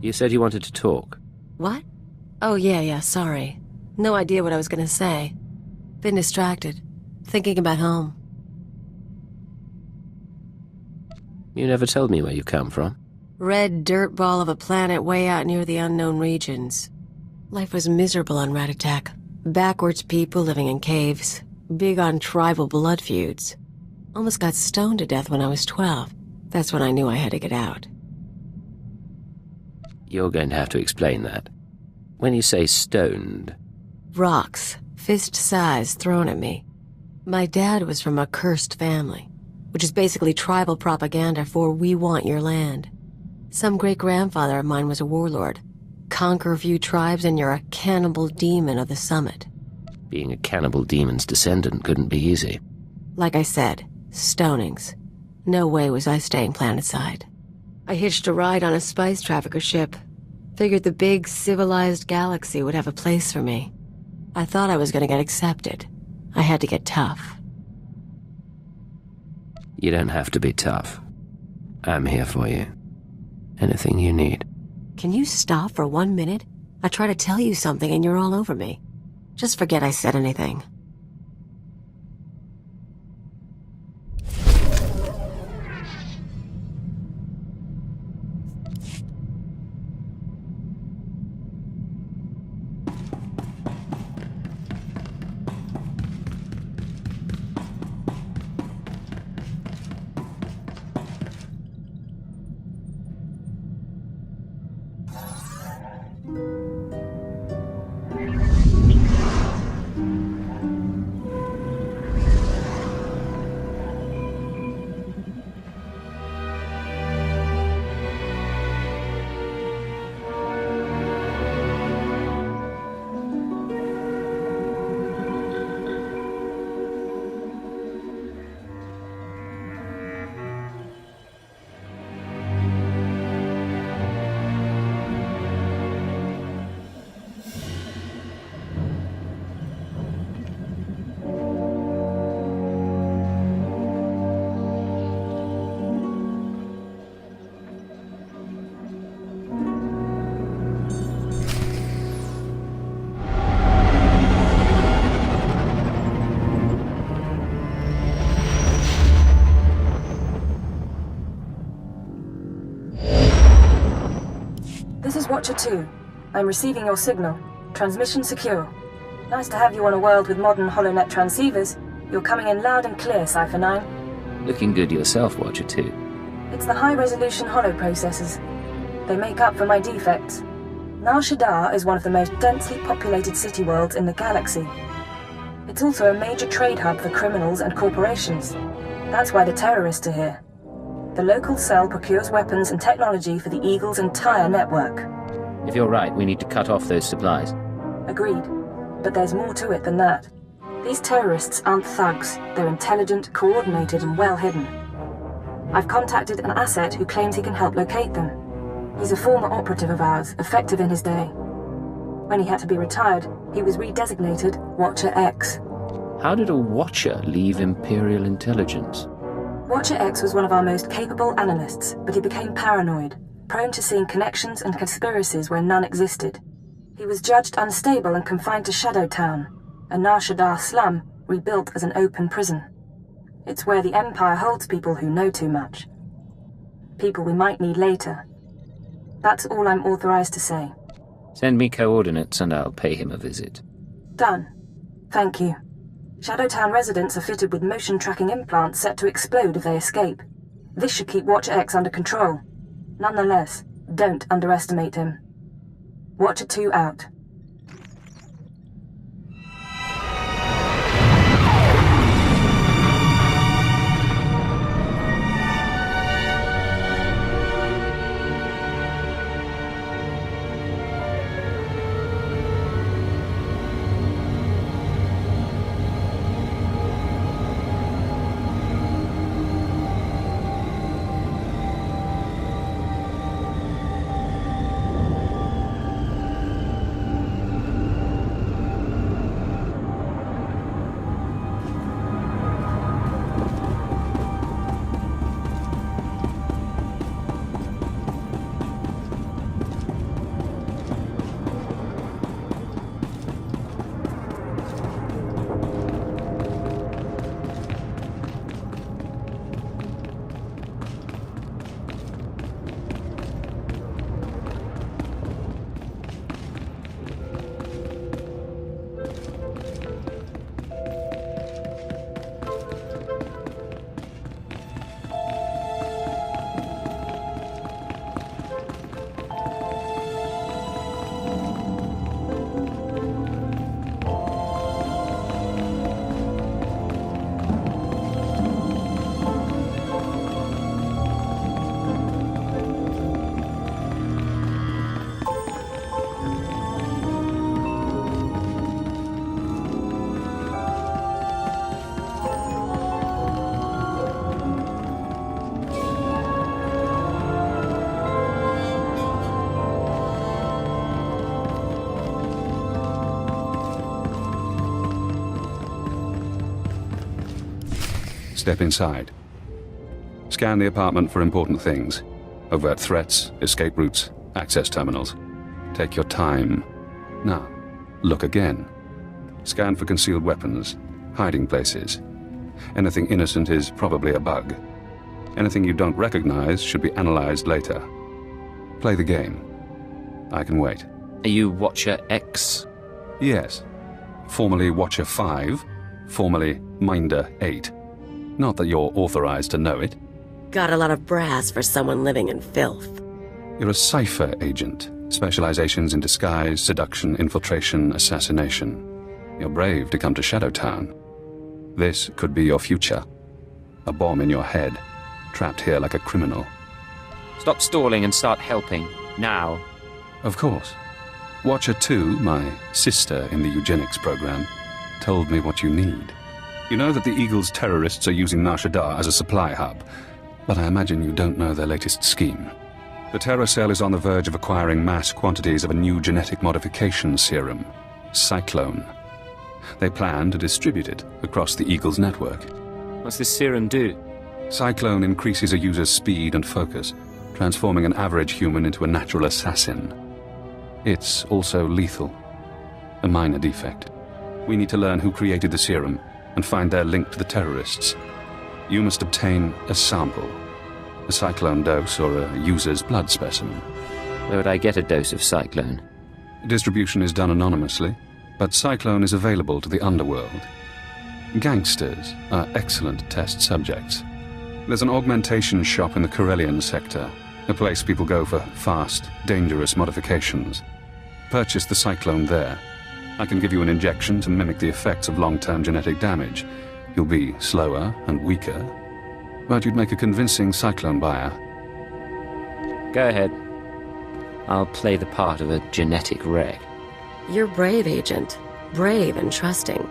You said you wanted to talk. What? Oh, yeah, sorry. No idea what I was gonna say. Been distracted. Thinking about home. You never told me where you come from. Red dirt ball of a planet way out near the unknown regions. Life was miserable on Ratatak. Backwards people living in caves. Big on tribal blood feuds. Almost got stoned to death when I was 12. That's when I knew I had to get out. You're going to have to explain that. When you say stoned... Rocks, fist size, thrown at me. My dad was from a cursed family, which is basically tribal propaganda for "we want your land." Some great-grandfather of mine was a warlord. Conquer a few tribes and you're a cannibal demon of the summit. Being a cannibal demon's descendant couldn't be easy. Like I said, stonings. No way was I staying planetside. I hitched a ride on a spice trafficker ship. Figured the big, civilized galaxy would have a place for me. I thought I was gonna get accepted. I had to get tough. You don't have to be tough. I'm here for you. Anything you need. Can you stop for 1 minute? I try to tell you something and you're all over me. Just forget I said anything. This is Watcher 2. I'm receiving your signal. Transmission secure. Nice to have you on a world with modern HoloNet transceivers. You're coming in loud and clear, Cypher 9. Looking good yourself, Watcher 2. It's the high-resolution holo processors. They make up for my defects. Nar Shaddaa is one of the most densely populated city worlds in the galaxy. It's also a major trade hub for criminals and corporations. That's why the terrorists are here. The local cell procures weapons and technology for the Eagle's entire network. If you're right, we need to cut off those supplies. Agreed. But there's more to it than that. These terrorists aren't thugs. They're intelligent, coordinated, and well hidden. I've contacted an asset who claims he can help locate them. He's a former operative of ours, effective in his day. When he had to be retired, he was redesignated Watcher X. How did a Watcher leave Imperial Intelligence? Watcher X was one of our most capable analysts, but he became paranoid, prone to seeing connections and conspiracies where none existed. He was judged unstable and confined to Shadow Town, a Nar Shaddaa slum rebuilt as an open prison. It's where the Empire holds people who know too much. People we might need later. That's all I'm authorized to say. Send me coordinates and I'll pay him a visit. Done. Thank you. Shadowtown residents are fitted with motion tracking implants set to explode if they escape. This should keep Watcher X under control. Nonetheless, don't underestimate him. Watcher 2 out. Step inside. Scan the apartment for important things. Overt threats, escape routes, access terminals. Take your time. Now, look again. Scan for concealed weapons, hiding places. Anything innocent is probably a bug. Anything you don't recognize should be analyzed later. Play the game. I can wait. Are you Watcher X? Yes. Formerly Watcher 5, formerly Minder 8. Not that you're authorized to know it. Got a lot of brass for someone living in filth. You're a cipher agent. Specializations in disguise, seduction, infiltration, assassination. You're brave to come to Shadowtown. This could be your future. A bomb in your head, trapped here like a criminal. Stop stalling and start helping. Now. Of course. Watcher 2, my sister in the eugenics program, told me what you need. You know that the Eagle's terrorists are using Nar Shaddaa as a supply hub, but I imagine you don't know their latest scheme. The terror cell is on the verge of acquiring mass quantities of a new genetic modification serum, Cyclone. They plan to distribute it across the Eagle's network. What's this serum do? Cyclone increases a user's speed and focus, transforming an average human into a natural assassin. It's also lethal. A minor defect. We need to learn who created the serum and find their link to the terrorists. You must obtain a sample. A Cyclone dose or a user's blood specimen. Where would I get a dose of Cyclone? Distribution is done anonymously, but Cyclone is available to the underworld. Gangsters are excellent test subjects. There's an augmentation shop in the Corellian sector, a place people go for fast, dangerous modifications. Purchase the Cyclone there. I can give you an injection to mimic the effects of long-term genetic damage. You'll be slower and weaker, but you'd make a convincing Cyclone buyer. Go ahead. I'll play the part of a genetic wreck. You're brave, Agent. Brave and trusting.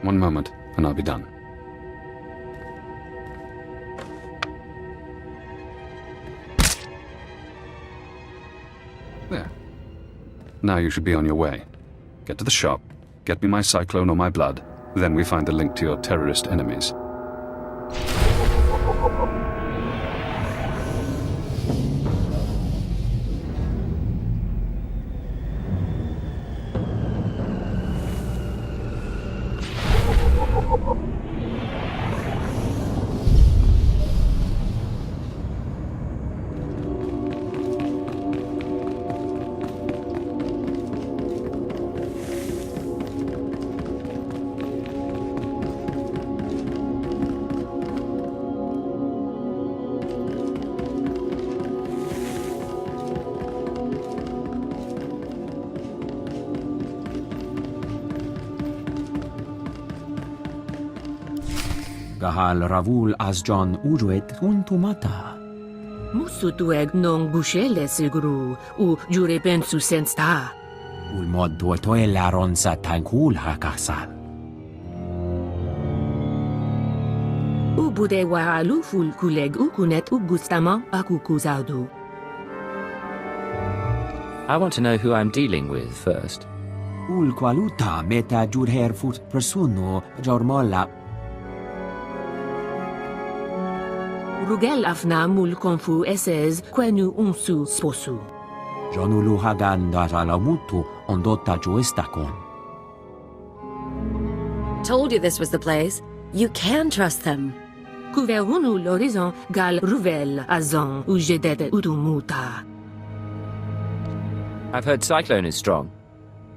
One moment, and I'll be done. There. Now you should be on your way. Get to the shop, get me my Cyclone or my blood, then we find the link to your terrorist enemies. Gahal Ravul Azjon Uruet Untumata. Musutueg non gushele sigru, u jure pensu sensta. Ulmod duotoe laronsa tankul hakasal. Ubude waalu ful kuleg ukunet ugustama akukuzaudu. I want to know who I'm dealing with first. Ul qualuta meta jurherfut persono jormolla. Rugel afna mul konfu esez quenu unsu sposu. Jonulu hagan daralamutu ondotta juestakon. Told you this was the place. You can trust them. Kuverunu l'horizon gal ruvel azon u jedet utumuta. I've heard Cyclone is strong.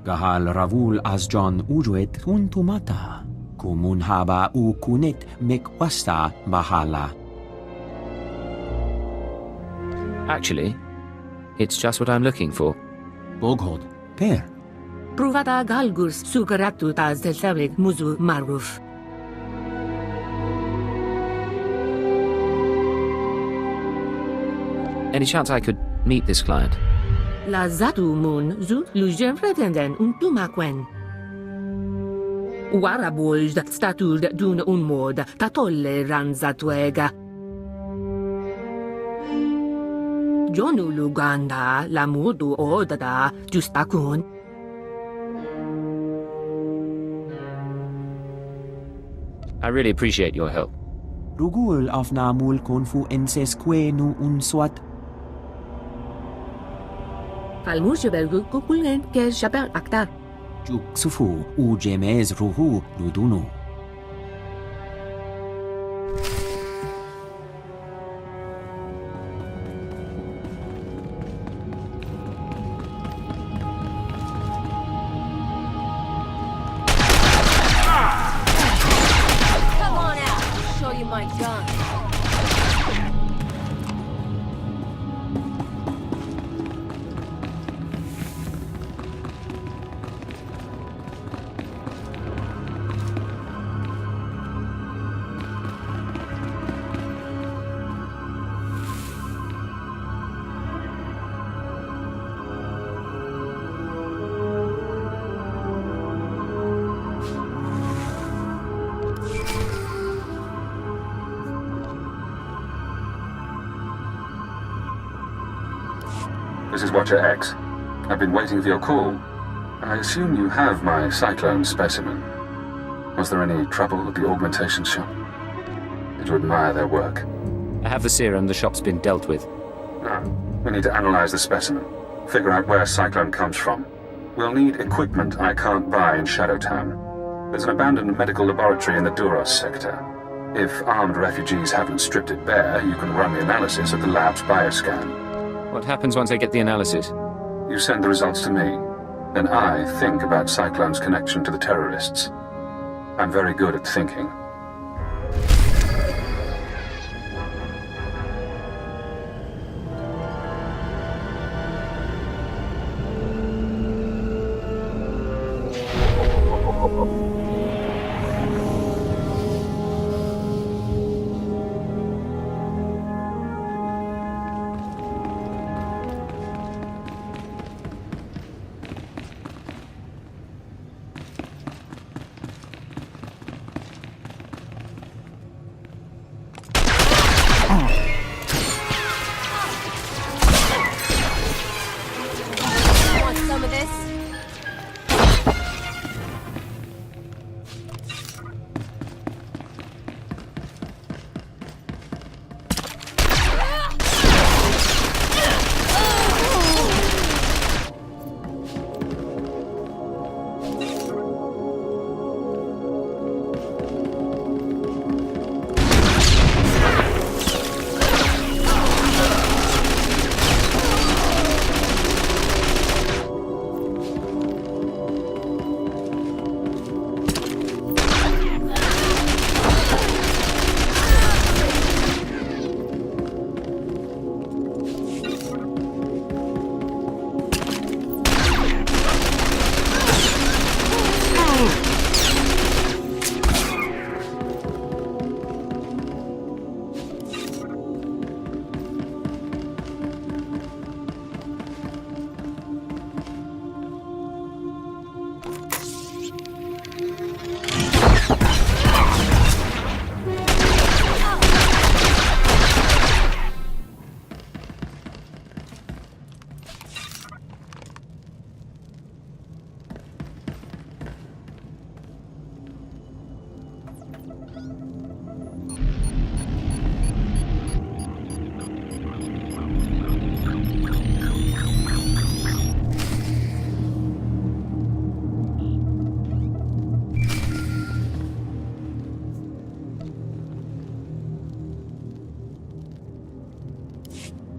Gahal Ravul Azjon Uruet Untumata. Kumun haba u kunet mekwasta mahala. Actually, it's just what I'm looking for. Boghod, per. Pruvata galgurs sugaratu taz del tablet muzu maruf. Any chance I could meet this client? La zatu mun zu lujem pretenden untumakwen. Warabold statud dun unmod tatolle ranzatuega. Jonu Luganda, la mudu odada, justakun. I really appreciate your help. Rugul afna mul konfu enses quenu unswat. Falmusje belgu kukulen ke shaber akta. Juk sufu u jemez ruhu ludunu. Come on out. I'll show you my gun. This is Watcher X. I've been waiting for your call. I assume you have my cyclone specimen. Was there any trouble at the augmentation shop? Did you admire their work? I have the serum. The shop's been dealt with. No. We need to analyze the specimen. Figure out where Cyclone comes from. We'll need equipment I can't buy in Shadowtown. There's an abandoned medical laboratory in the Duros sector. If armed refugees haven't stripped it bare, you can run the analysis of the lab's bioscan. What happens once I get the analysis? You send the results to me. Then I think about Cyclone's connection to the terrorists. I'm very good at thinking. Want some of this?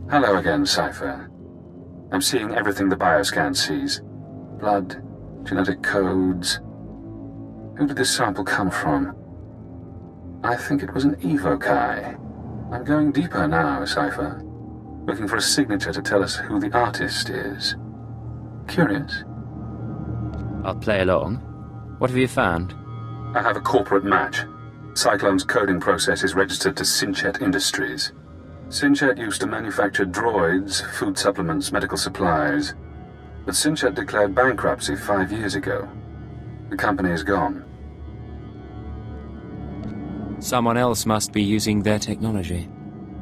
Hello again, Cypher. I'm seeing everything the bioscan sees. Blood, genetic codes. Who did this sample come from? I think it was an evokai. I'm going deeper now, Cypher. Looking for a signature to tell us who the artist is. Curious? I'll play along. What have you found? I have a corporate match. Cyclone's coding process is registered to Sinchet Industries. Sinchet used to manufacture droids, food supplements, medical supplies. But Sinchet declared bankruptcy 5 years ago. The company is gone. Someone else must be using their technology.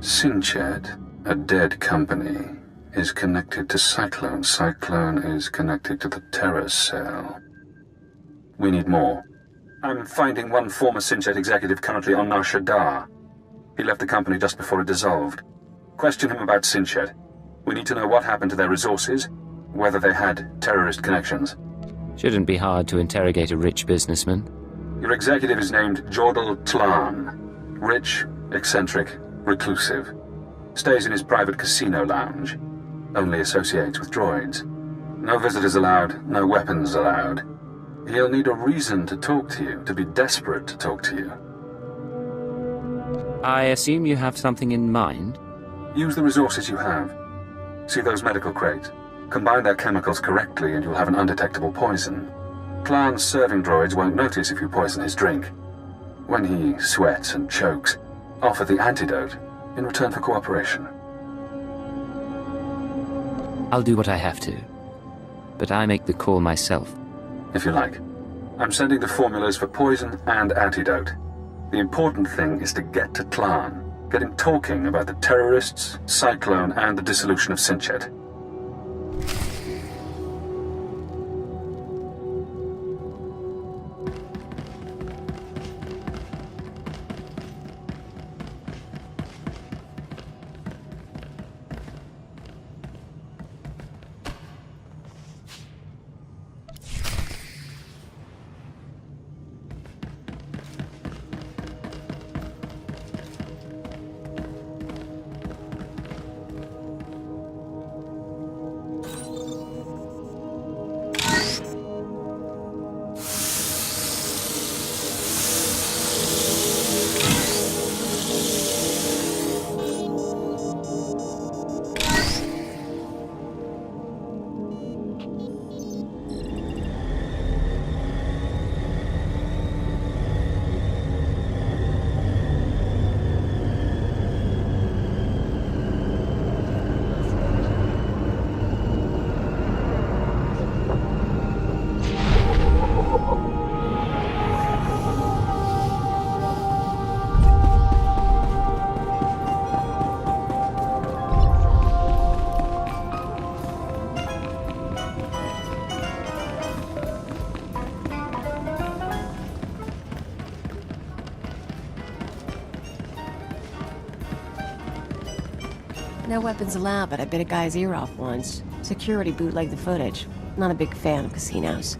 Sinchet, a dead company, is connected to Cyclone. Cyclone is connected to the Terror Cell. We need more. I'm finding one former Sinchet executive currently on Nar Shaddaa. He left the company just before it dissolved. Question him about Sinchet. We need to know what happened to their resources, whether they had terrorist connections. Shouldn't be hard to interrogate a rich businessman. Your executive is named Jordal Tlan. Rich, eccentric, reclusive. Stays in his private casino lounge. Only associates with droids. No visitors allowed, no weapons allowed. He'll need a reason to talk to you, to be desperate to talk to you. I assume you have something in mind? Use the resources you have. See those medical crates? Combine their chemicals correctly and you'll have an undetectable poison. Tlan's serving droids won't notice if you poison his drink. When he sweats and chokes, offer the antidote in return for cooperation. I'll do what I have to. But I make the call myself. If you like. I'm sending the formulas for poison and antidote. The important thing is to get to Tlan. Get him talking about the terrorists, Cyclone, and the dissolution of Sinchet. No weapons allowed, but I bit a guy's ear off once. Security bootlegged the footage. Not a big fan of casinos.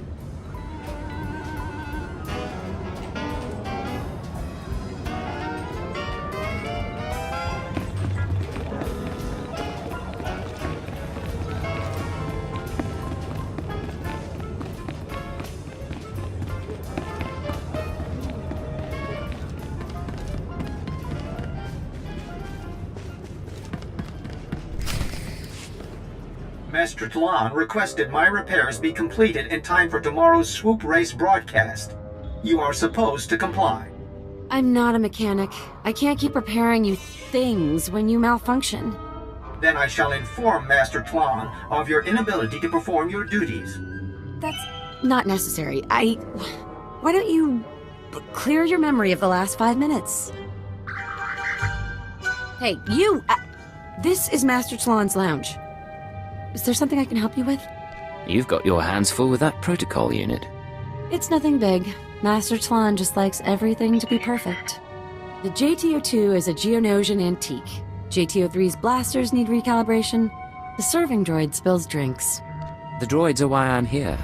Master Tlan requested my repairs be completed in time for tomorrow's swoop race broadcast. You are supposed to comply. I'm not a mechanic. I can't keep repairing you things when you malfunction. Then I shall inform Master Tlan of your inability to perform your duties. That's not necessary. Why don't you clear your memory of the last 5 minutes? Hey, you! This is Master Tlan's lounge. Is there something I can help you with? You've got your hands full with that protocol unit. It's nothing big. Master Tlan just likes everything to be perfect. The JTO-2 is a Geonosian antique. JTO-3's blasters need recalibration. The serving droid spills drinks. The droids are why I'm here.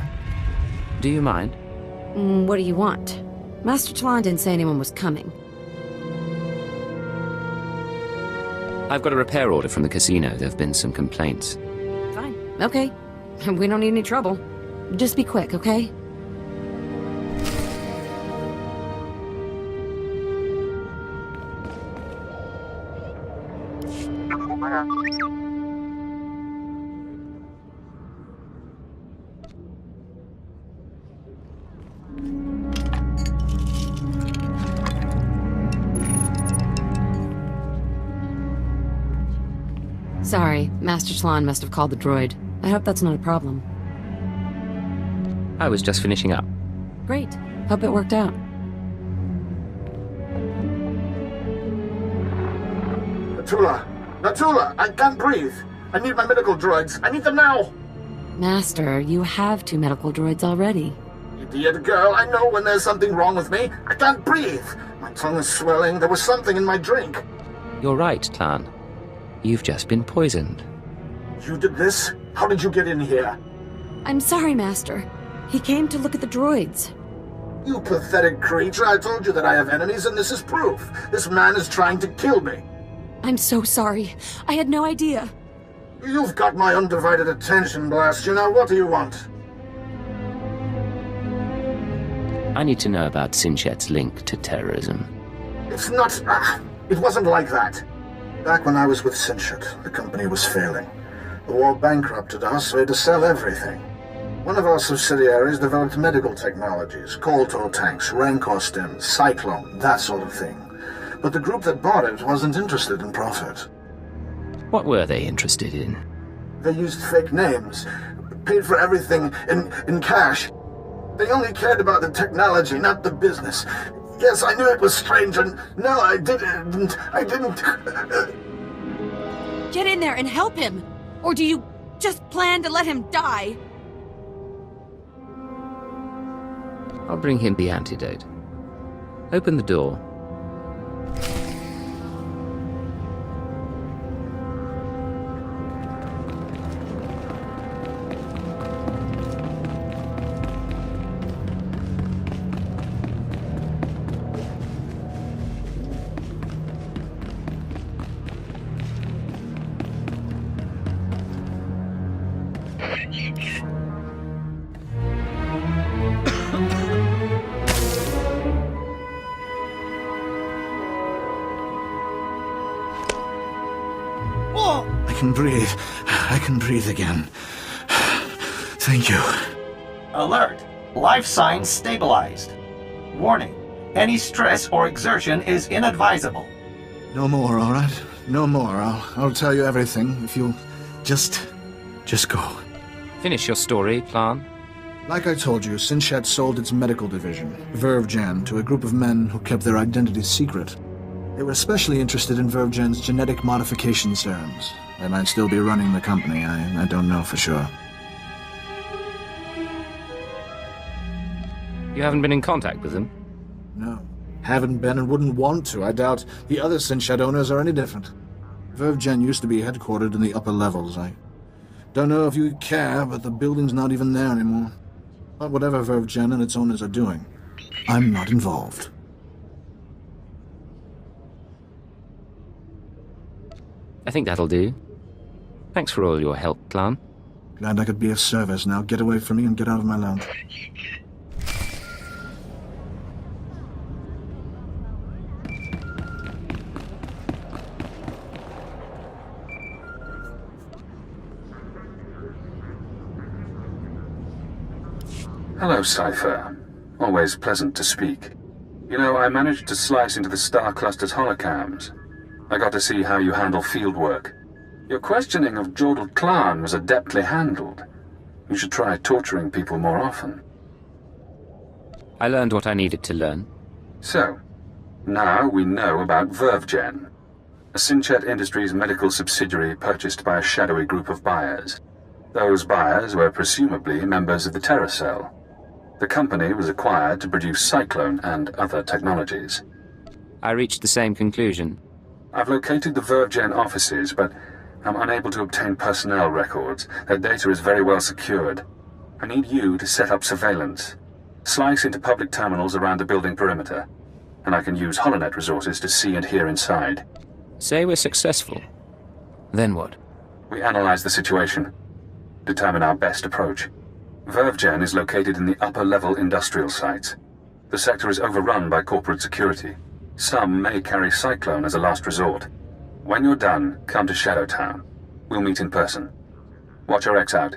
Do you mind? What do you want? Master Tlan didn't say anyone was coming. I've got a repair order from the casino. There have been some complaints. Fine. Okay. We don't need any trouble. Just be quick, okay? Sorry, Master Tlan must have called the droid. I hope that's not a problem. I was just finishing up. Great. Hope it worked out. Natula, I can't breathe. I need my medical droids. I need them now. Master, you have 2 medical droids already. Idiot girl, I know when there's something wrong with me. I can't breathe. My tongue is swelling. There was something in my drink. You're right, Clan. You've just been poisoned. You did this? How did you get in here? I'm sorry, Master. He came to look at the droids. You pathetic creature, I told you that I have enemies, and this is proof. This man is trying to kill me. I'm so sorry. I had no idea. You've got my undivided attention, blast you. Now, what do you want? I need to know about Sinchet's link to terrorism. It's not... it wasn't like that. Back when I was with Sinchet, the company was failing. The war bankrupted us, so we had to sell everything. One of our subsidiaries developed medical technologies, Kolto tanks, Rancor stems, Cyclone, that sort of thing. But the group that bought it wasn't interested in profit. What were they interested in? They used fake names, paid for everything in cash. They only cared about the technology, not the business. Yes, I knew it was strange, and no, I didn't. Get in there and help him! Or do you just plan to let him die? I'll bring him the antidote. Open the door. I can breathe again. Thank you. Alert! Life signs stabilized. Warning, any stress or exertion is inadvisable. No more, all right? No more. I'll tell you everything if you'll just go. Finish your story, Clan. Like I told you, Sinchet sold its medical division, VerveGen, to a group of men who kept their identities secret. They were especially interested in VerveGen's genetic modification serums. They might still be running the company, I don't know for sure. You haven't been in contact with them? No. Haven't been and wouldn't want to. I doubt the other Sinchet owners are any different. VerveGen used to be headquartered in the upper levels. I don't know if you care, but the building's not even there anymore. But whatever VerveGen and its owners are doing, I'm not involved. I think that'll do. Thanks for all your help, Clan. Glad I could be of service. Now get away from me and get out of my lounge. Hello, Cypher. Always pleasant to speak. You know, I managed to slice into the Star Cluster's holocams. I got to see how you handle field work. Your questioning of Jordal Clan was adeptly handled. You should try torturing people more often. I learned what I needed to learn. So, now we know about VerveGen, a Sinchet Industries medical subsidiary purchased by a shadowy group of buyers. Those buyers were presumably members of the Terror Cell. The company was acquired to produce Cyclone and other technologies. I reached the same conclusion. I've located the VerveGen offices, but I'm unable to obtain personnel records. Their data is very well secured. I need you to set up surveillance. Slice into public terminals around the building perimeter, and I can use HoloNet resources to see and hear inside. Say we're successful. Then what? We analyze the situation, determine our best approach. VerveGen is located in the upper-level industrial sites. The sector is overrun by corporate security. Some may carry Cyclone as a last resort. When you're done, come to Shadowtown. We'll meet in person. Watch your X out.